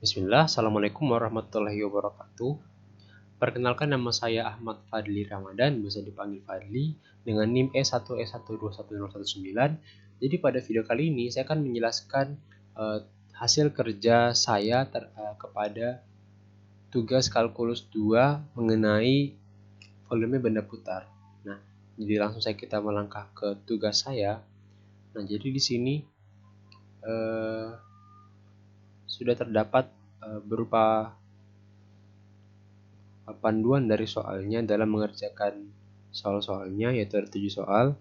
Bismillah, Assalamualaikum warahmatullahi wabarakatuh. Perkenalkan, nama saya Ahmad Fadli Ramadan, bisa dipanggil Fadli, dengan NIM E1E121019. Jadi pada video kali ini saya akan menjelaskan hasil kerja saya kepada tugas kalkulus 2 mengenai volume benda putar. Nah, jadi langsung saja kita melangkah ke tugas saya. Nah, jadi di sini sudah terdapat berupa panduan dari soalnya dalam mengerjakan soal-soalnya, yaitu ada 7 soal.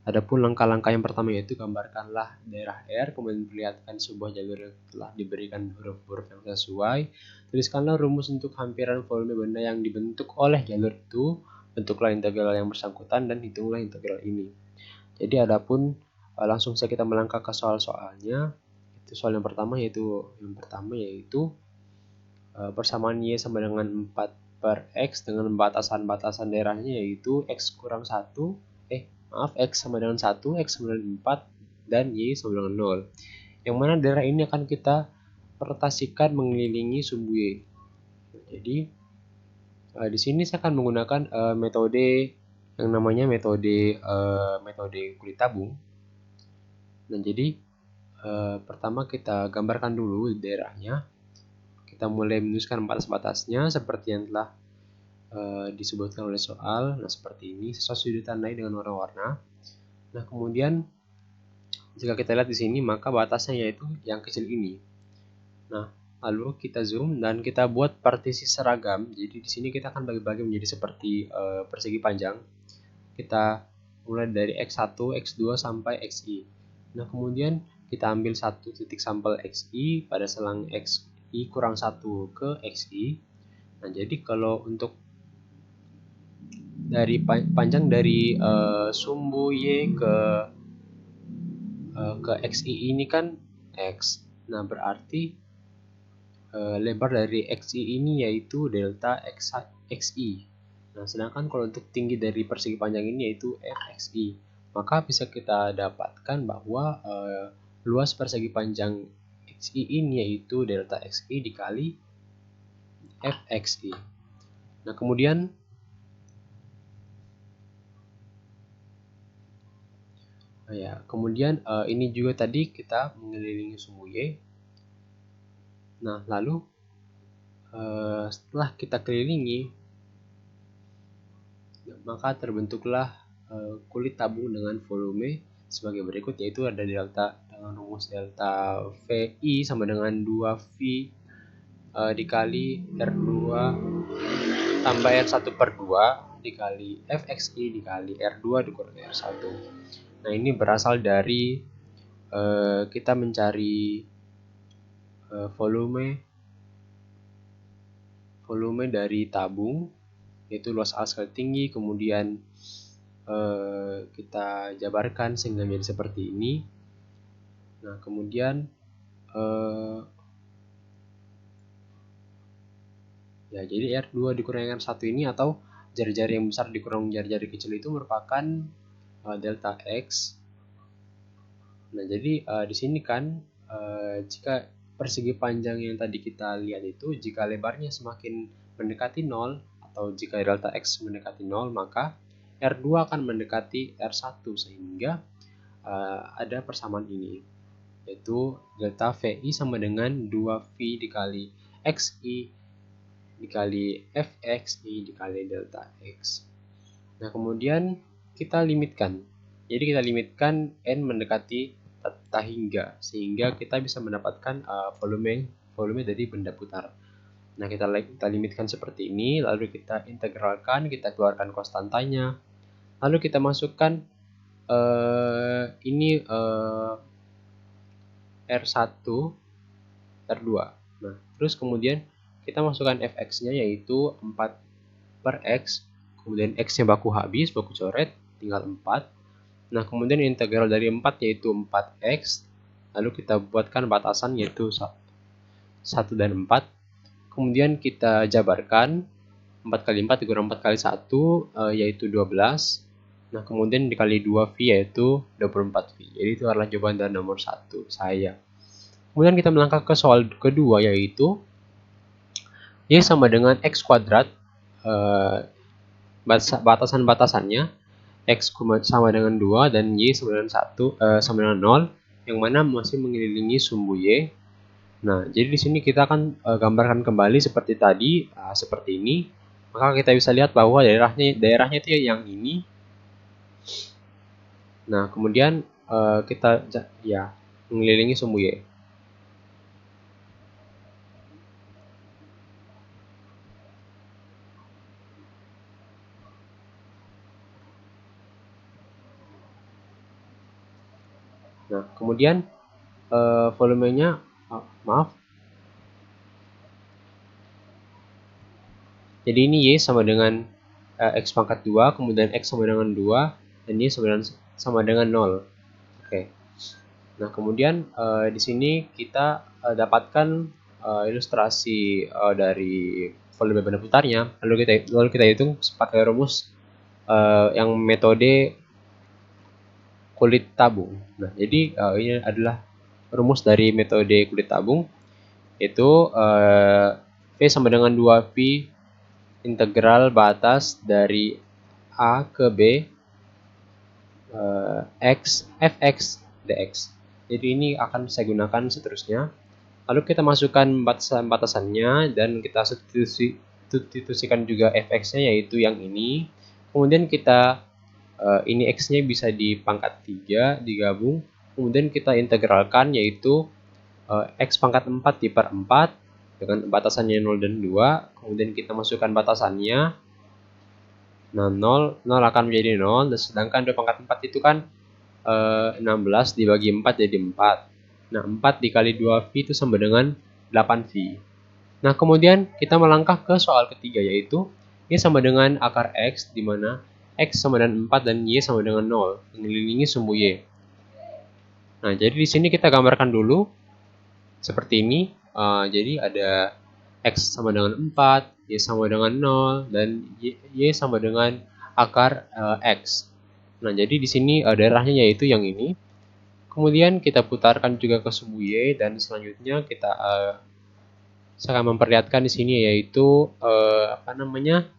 Adapun langkah-langkah yang pertama yaitu gambarkanlah daerah R, kemudian perlihatkan sebuah jalur yang telah diberikan huruf-huruf yang sesuai. Tuliskanlah rumus untuk hampiran volume benda yang dibentuk oleh jalur itu. Bentuklah integral yang bersangkutan dan hitunglah integral ini. Jadi adapun langsung saja kita melangkah ke soal-soalnya. Itu soal yang pertama yaitu persamaan Y sama dengan 4 per X dengan batasan-batasan daerahnya yaitu X kurang 1, X sama dengan 1, X sama dengan 4, dan Y sama dengan 0. Yang mana daerah ini akan kita rotasikan mengelilingi sumbu Y. Jadi di sini saya akan menggunakan metode yang namanya metode kulit tabung. Dan jadi pertama kita gambarkan dulu daerahnya. Kita mulai menuliskan batas-batasnya seperti yang telah disebutkan oleh soal. Nah, seperti ini, sesuai ditandai dengan warna-warna. Nah, kemudian jika kita lihat di sini, maka batasnya yaitu yang kecil ini. Nah, lalu kita zoom dan kita buat partisi seragam. Jadi di sini kita akan bagi-bagi menjadi seperti persegi panjang. Kita mulai dari X1, X2 sampai XI. Nah, kemudian kita ambil satu titik sampel XI pada selang XI kurang 1 ke XI. Nah, jadi kalau untuk dari panjang dari sumbu Y ke XI ini kan X. Nah, berarti lebar dari XI ini yaitu delta XI. Nah, sedangkan kalau untuk tinggi dari persegi panjang ini yaitu FXI. Maka bisa kita dapatkan bahwa luas persegi panjang XI ini yaitu delta XI dikali FXI. Nah, kemudian ini juga tadi kita mengelilingi sumbu Y. Nah, lalu setelah kita kelilingi, maka terbentuklah kulit tabung dengan volume sebagai berikut, yaitu ada delta dengan rumus delta VI sama dengan 2V dikali R2 tambah R1 per 2 dikali FXI dikali R2 dikurangi R1. Nah, ini berasal dari kita mencari volume dari tabung, yaitu luas A sekali tinggi, kemudian kita jabarkan sehingga menjadi seperti ini. Nah, kemudian jadi R2 dikurangi R1 ini atau jari-jari yang besar dikurang jari-jari kecil itu merupakan delta X. Nah, jadi di sini kan jika persegi panjang yang tadi kita lihat itu, jika lebarnya semakin mendekati 0 atau jika delta X mendekati 0, maka R2 akan mendekati R1 sehingga ada persamaan ini, yaitu delta VI sama dengan 2V dikali XI dikali FXI dikali delta X. Nah, kemudian kita limitkan. Jadi kita limitkan N mendekati tak hingga, sehingga kita bisa mendapatkan volume dari benda putar. Nah, kita limitkan seperti ini, lalu kita integralkan, kita keluarkan konstantanya, lalu kita masukkan R1, R2. Nah, terus kemudian kita masukkan fx-nya yaitu 4 per x, kemudian x-nya baku habis, baku coret, tinggal 4. Nah, kemudian integral dari 4 yaitu 4x, lalu kita buatkan batasan yaitu 1 dan 4. Kemudian kita jabarkan 4 kali 4 dikurang 4 kali 1 yaitu 12. Nah, kemudian dikali 2V yaitu 24V. Jadi itu adalah jawaban dari nomor 1 saya. Kemudian kita melangkah ke soal kedua, yaitu Y sama dengan X kuadrat, batasan-batasannya X sama dengan 2 dan Y sama dengan 1, sama dengan 0, yang mana masih mengelilingi sumbu Y. Nah, jadi di sini kita akan gambarkan kembali seperti tadi, seperti ini. Maka kita bisa lihat bahwa daerahnya itu yang ini. Nah, kemudian kita ya mengelilingi sumbu Y. Nah, kemudian volumenya, maaf. Jadi ini Y sama dengan X pangkat 2, kemudian X sama dengan 2, dan Y sama dengan 0. Oke. Nah, kemudian di sini kita dapatkan ilustrasi dari volume benda putarnya, lalu kita hitung pakai rumus yang metode kulit tabung. Nah, jadi ini adalah rumus dari metode kulit tabung, yaitu V sama dengan 2Pi integral batas dari A ke B X Fx dx. Jadi ini akan saya gunakan seterusnya. Lalu kita masukkan batasan-batasannya dan kita substitusikan juga Fx-nya, yaitu yang ini. Kemudian kita ini X-nya bisa di pangkat 3 digabung. Kemudian kita integralkan, yaitu X pangkat 4 di per 4 dengan batasannya 0 dan 2. Kemudian kita masukkan batasannya. Nah, 0 akan menjadi 0, dan sedangkan 2 pangkat 4 itu kan 16 dibagi 4 jadi 4. Nah, 4 dikali 2V itu sama dengan 8V. Nah, kemudian kita melangkah ke soal ketiga, yaitu Y sama dengan akar X, di mana X sama dengan 4 dan Y sama dengan 0, mengelilingi sumbu Y. Nah, jadi di sini kita gambarkan dulu seperti ini. Jadi ada X sama dengan 4, Y sama dengan 0, dan Y sama dengan akar X. Nah, jadi di sini daerahnya yaitu yang ini. Kemudian kita putarkan juga ke sumbu Y, dan selanjutnya saya akan memperlihatkan di sini, yaitu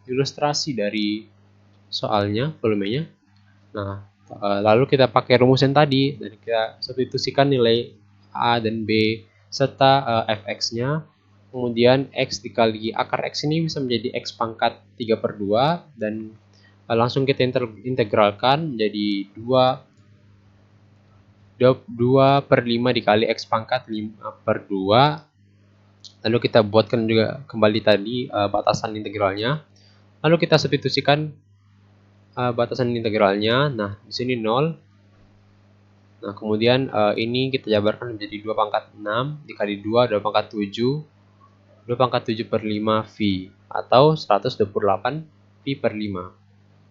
ilustrasi dari soalnya, volumenya. Nah, lalu kita pakai rumus yang tadi dan kita substitusikan nilai A dan B serta Fx-nya. Kemudian X dikali akar X ini bisa menjadi X pangkat 3/2, dan langsung kita integralkan menjadi 2/5 dikali X pangkat 5/2. Lalu kita buatkan juga kembali tadi batasan integralnya. Lalu kita substitusikan batasan integralnya. Nah, di sini 0. Nah, kemudian ini kita jabarkan menjadi 2 pangkat 6 dikali 2, 2 pangkat 7, 2 pangkat 7/5V, atau 128V/5.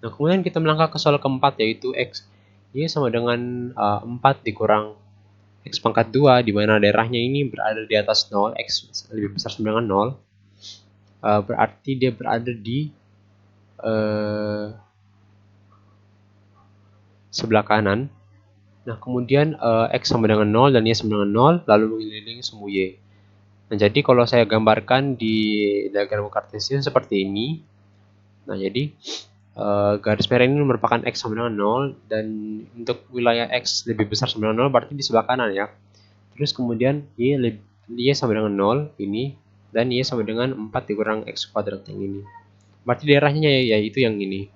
Nah, kemudian kita melangkah ke soal keempat, yaitu X Y sama dengan 4 dikurang X pangkat 2, di mana daerahnya ini berada di atas 0, X lebih besar sama dengan 0. Berarti dia berada di sebelah kanan. Nah, kemudian X sama dengan 0 dan Y sama dengan 0, lalu mengelilingi sumbu Y. Nah, jadi kalau saya gambarkan di diagram kartesian seperti ini. Nah, jadi garis merah ini merupakan X sama dengan 0, dan untuk wilayah X lebih besar sama dengan 0 berarti di sebelah kanan ya. Terus kemudian Y sama dengan 0 ini, dan Y sama dengan 4 dikurang X kuadrat yang ini. Berarti daerahnya yaitu yang ini.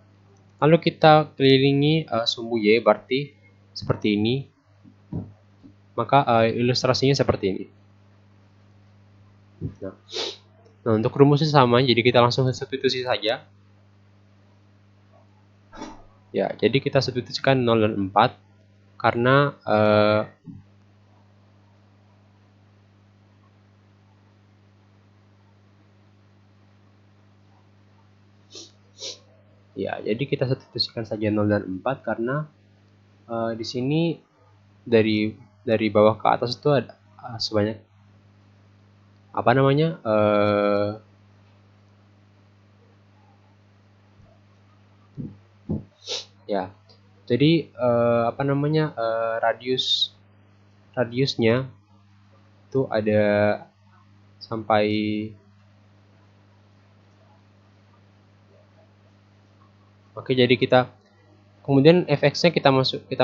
Lalu kita kelilingi sumbu Y, berarti seperti ini. Maka ilustrasinya seperti ini. Nah, untuk rumusnya sama, jadi kita langsung substitusi saja. Ya, jadi kita substitusikan 0 dan 4 karena ya, jadi kita substitusikan saja 0 dan 4 karena di sini dari bawah ke atas itu ada sebanyak ya. Jadi radiusnya itu ada sampai oke, jadi kita kemudian fx-nya kita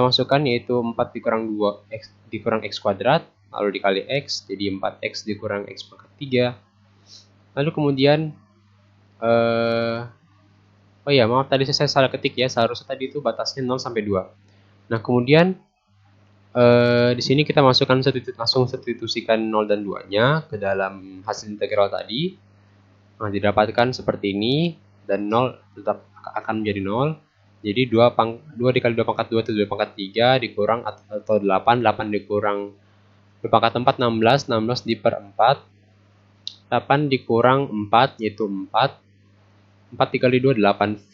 masukkan, yaitu 4 dikurang 2 x dikurang x kuadrat, lalu dikali x, jadi 4x dikurang x pangkat 3. Lalu kemudian oh ya, maaf tadi saya salah ketik ya, seharusnya tadi itu batasnya 0 sampai 2. Nah, kemudian di sini kita masukkan langsung substitusikan 0 dan 2-nya ke dalam hasil integral tadi. Nah, didapatkan seperti ini, dan 0 tetap akan menjadi 0. Jadi 2 dikali 2 pangkat 2 itu 2 pangkat 3 dikurang atau 8 dikurang 2 pangkat 4 16 diper 4, 8 dikurang 4 yaitu 4 dikali 2 8V.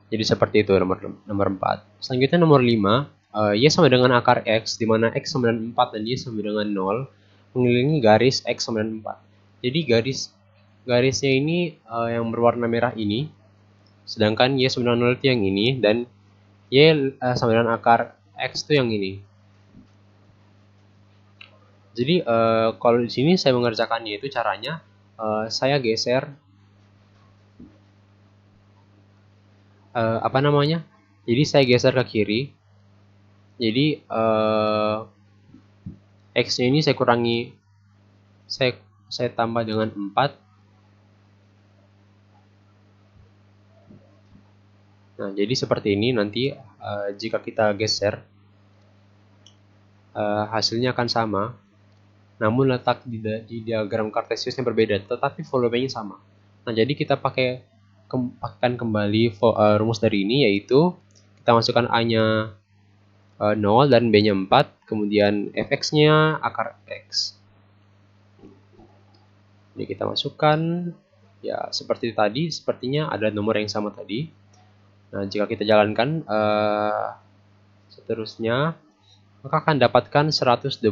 Jadi seperti itu nomor 4. Selanjutnya nomor 5, y sama dengan akar x, di mana x sama dengan 4 dan y sama dengan 0, mengelilingi garis x sama dengan 4. Jadi garisnya ini yang berwarna merah ini, sedangkan y sama dengan 0 itu yang ini, dan y sama dengan akar x itu yang ini. Jadi kalau di sini saya mengerjakannya itu caranya saya geser jadi saya geser ke kiri. Jadi x-nya ini saya kurangi, saya tambah dengan 4. Nah, jadi seperti ini nanti jika kita geser hasilnya akan sama, namun letak di diagram kartesiusnya berbeda, tetapi volumenya sama. Nah, jadi kita pakaikan kembali rumus dari ini, yaitu kita masukkan A-nya 0 dan B-nya 4, kemudian fx-nya akar x. Jadi kita masukkan, ya seperti tadi, sepertinya ada nomor yang sama tadi. Nah, jika kita jalankan seterusnya, maka akan dapatkan 128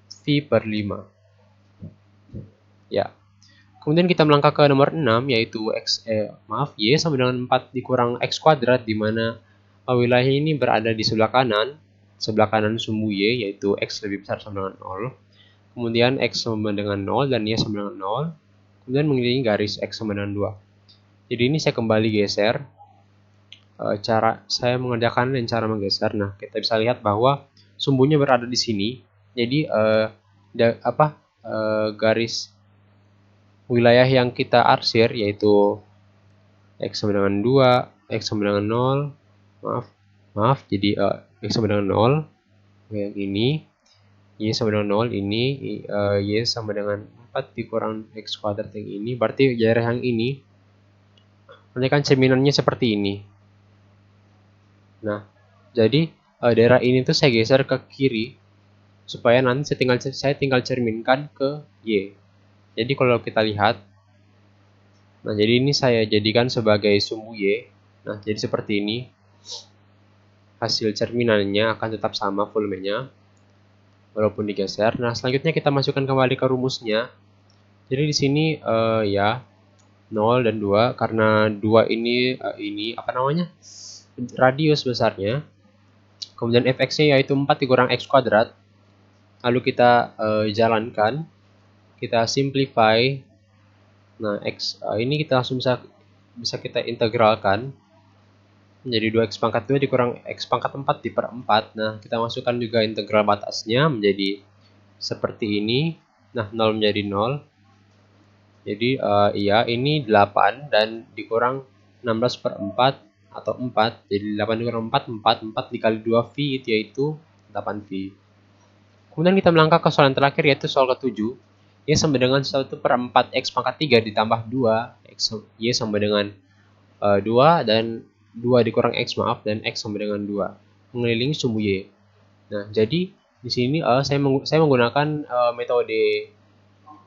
V per 5. Ya. Kemudian kita melangkah ke nomor 6, yaitu y sama dengan 4 dikurang x kuadrat, di mana wilayah ini berada di sebelah kanan sumbu y, yaitu x lebih besar sama dengan 0. Kemudian x sama dengan 0 dan y sama dengan 0. Kemudian mengelilingi garis x sama dengan 2. Jadi ini saya kembali geser. Cara saya mengerjakan dan cara menggeser. Nah, kita bisa lihat bahwa sumbunya berada di sini. Jadi garis wilayah yang kita arsir, yaitu x sama dengan 2, x sama dengan 0. Maaf, jadi x sama dengan 0 yang ini, y sama dengan 0 ini, y sama dengan 4 dikurang x kuadrat yang ini, berarti daerah yang ini nanti kan cerminannya seperti ini. Nah, jadi daerah ini tuh saya geser ke kiri supaya nanti saya tinggal cerminkan ke y. Jadi kalau kita lihat, nah jadi ini saya jadikan sebagai sumbu y. Nah, jadi seperti ini. Hasil cerminannya akan tetap sama volumenya walaupun digeser. Nah, selanjutnya kita masukkan kembali ke rumusnya. Jadi di sini ya 0 dan 2, karena 2 ini radius besarnya. Kemudian fx-nya yaitu 4 dikurang x kuadrat. Lalu kita jalankan, kita simplify. Nah, x ini kita langsung bisa kita integralkan menjadi 2x pangkat 2 dikurang x pangkat 4 diper 4. Nah, kita masukkan juga integral batasnya menjadi seperti ini. Nah, 0 menjadi 0. Jadi ini 8 dan dikurang 16 per 4 atau 4. Jadi 8 dikurang 4 dikali 2V itu yaitu 8V. Kemudian kita melangkah ke soal yang terakhir, yaitu soal ke-7. Y sama dengan 1 per 4 x pangkat 3 ditambah 2 y sama dengan 2 dan 2 dikurang x dan x sama dengan 2 mengelilingi sumbu y. Nah, jadi di sini saya menggunakan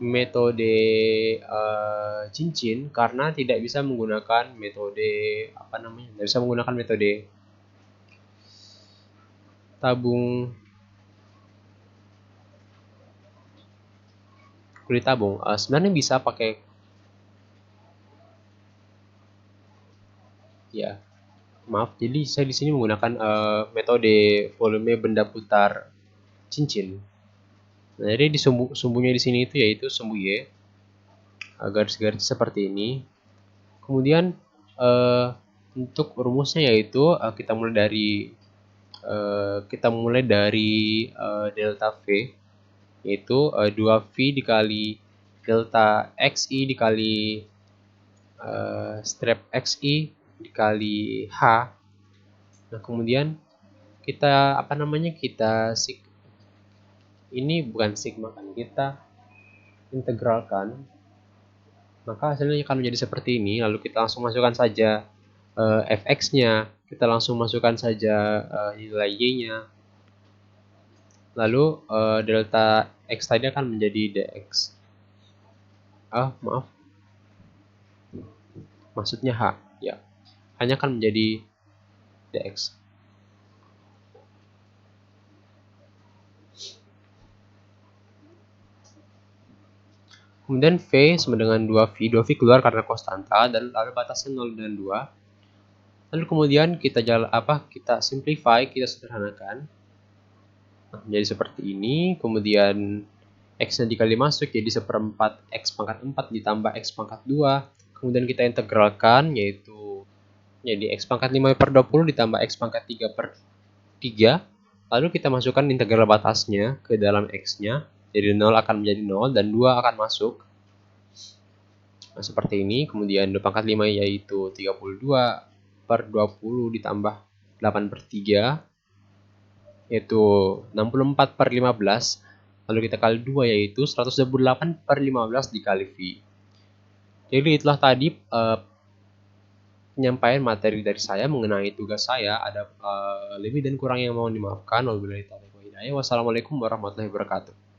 metode cincin karena tidak bisa menggunakan metode tabung kulit tabung. Sebenarnya bisa pakai ya. Maaf, jadi saya di sini menggunakan metode volume benda putar cincin. Nah, jadi sumbunya di sini itu yaitu sumbu Y, garis-garis seperti ini. Kemudian untuk rumusnya yaitu kita mulai dari delta V, yaitu 2V dikali delta XI dikali strep XI dikali H. Nah, kemudian kita ini bukan sigma kan, kita integralkan, maka hasilnya akan menjadi seperti ini. Lalu kita langsung masukkan saja fx-nya, kita langsung masukkan saja nilai y-nya, lalu delta x tadi akan menjadi dx. Maaf, maksudnya h, ya, hanya akan menjadi dx. Kemudian V sama dengan 2V keluar karena konstanta, dan lalu batasnya 0 dan 2. Lalu kemudian kita simplify, kita sederhanakan. Nah, menjadi seperti ini. Kemudian x-nya dikali masuk jadi 1/4 x pangkat 4 ditambah x pangkat 2. Kemudian kita integralkan, yaitu jadi x pangkat 5/20 ditambah x pangkat 3/3. Lalu kita masukkan integral batasnya ke dalam x-nya. Jadi 0 akan menjadi 0 dan 2 akan masuk. Nah, seperti ini. Kemudian 2 pangkat 5 yaitu 32/20 ditambah 8/3, yaitu 64/15. Lalu kita kali 2 yaitu 128/15 dikali V. Jadi itulah tadi penyampaian materi dari saya mengenai tugas saya. Ada lebih dan kurang yang mohon dimaafkan. Wassalamualaikum warahmatullahi wabarakatuh.